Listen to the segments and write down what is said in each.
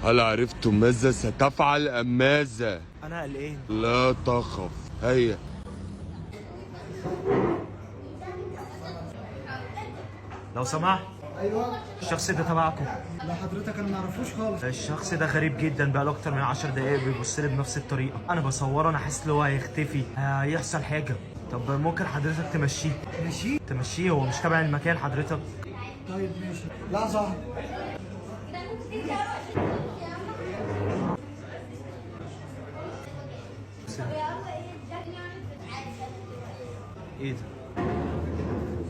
هل عرفت ماذا ستفعل أم ماذا؟ انا قلقان. لا تخف، هيا. لو سمحت. ايوه. الشخص ده تبعكم؟ لا حضرتك انا ما اعرفوش خالص. الشخص ده غريب جدا، بقى له اكتر من 10 دقايق بيبص لي بنفس الطريقه. انا بصوره، انا حاسس ان هو هيختفي، هيحصل حاجه. طب ممكن حضرتك تمشيه؟ ماشي. تمشيه، هو مش تبع المكان حضرتك. طيب ماشي. لحظه. ايه ده؟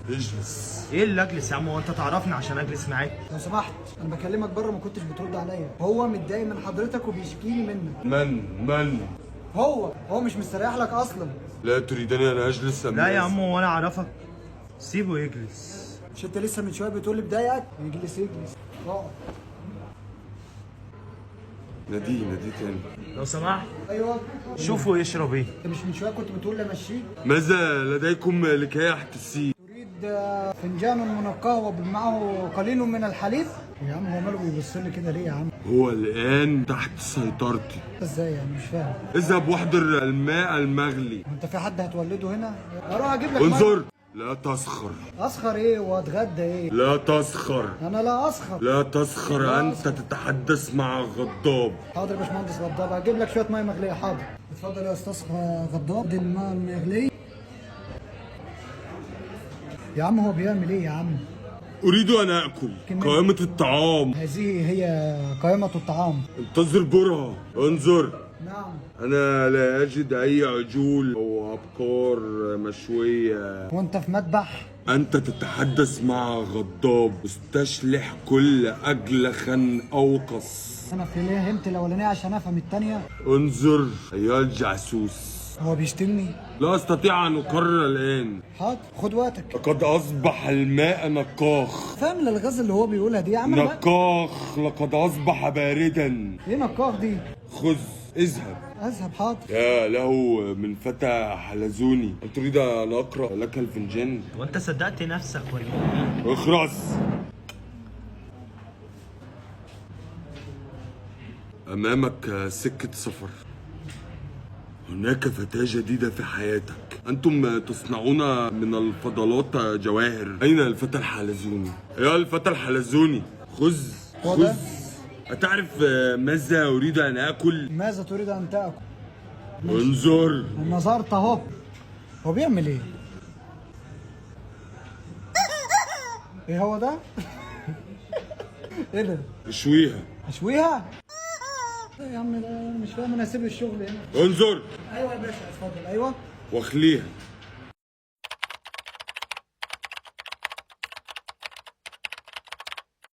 اجلس. ايه اللي اجلس يا عم؟ هو انت تعرفني عشان اجلس معاك؟ لو سمحت انا بكلمك بره ما كنتش بترد عليا. هو متضايق من حضرتك وبيشكيني منك. من؟ هو مش مستريح لك اصلا. لا تريدني أن أجلس أم لا يا ماذا؟ عم، هو انا اعرفك؟ سيبه يجلس. مش انت لسه من شويه بتقول لي بضايقك؟ يجلس يجلس. اقعد. ناديه تاني. لو سمحت ايوه. شوفوا يشرب ايه. انت مش من شويه كنت بتقول لي امشيك؟ ماذا لديكم لكي أحتسيه؟ تريد فنجان من القهوه معه قليل من الحليب؟ يا عم هو ماله بيبص لي كده ليه يا عم؟ هو الآن تحت سيطرتي. ازاي يعني؟ مش فاهم. اذهب واحضر الماء المغلي. انت في حد هتولده هنا؟ اروح اجيب لك انظر، لا تسخر. اسخر ايه واتغدى ايه؟ لا تسخر. انا لا اسخر. لا تسخر، لا أنت أسخر. تتحدث مع غضاب. حاضر يا باشمهندس غضاب، هجيب لك شويه ميه مغليه. حاضر. اتفضل يا استاذ غضاب، دي الميه المغليه. يا عم هو بيعمل ايه يا عم؟ أريد أن آكل قائمة الطعام. هذه هي قائمه الطعام. انتظر برهة. انظر، نعم. أنا لا أجد أي عجول أو أبقار مشوية. وانت في مذبح؟ أنت تتحدث مع غضاب، استشلح كل أجلخا أوقص. انا فهمت الاولانيه عشان افهم الثانيه. انظر أيها الجاسوس. هو بيشتمني؟ لا أستطيع أن أقرر الآن. حاضر خد وقتك. لقد أصبح الماء نقاخ. فاهم الالغاز اللي هو بيقولها دي يا عم؟ نقاخ، لقد أصبح باردا. ايه نقاخ دي؟ خذ، اذهب. اذهب. حاضر. يا له من فتى حلزوني، هل تريد أن أقرأ لك الفنجان؟ وانت صدقت نفسك ولا ايه؟ اخرس. أمامك سكة سفر. هناك فتاة جديدة في حياتك. أنتم تصنعون من الفضلات جواهر. أين الفتى الحلزوني؟ يا الفتى الحلزوني، خذ. هو ده؟ أتعرف ماذا أريد أن آكل؟ ماذا تريد ان تاكل؟ انظر. نظرت اهو. هو بيعمل ايه؟ ايه هو ده؟ ايه ده؟ اشويها. اشويها؟ يا عم ده مش فاهم، انا هسيب الشغل هنا. انظر ايوه يا باشا اتفضل. ايوه. واخليها.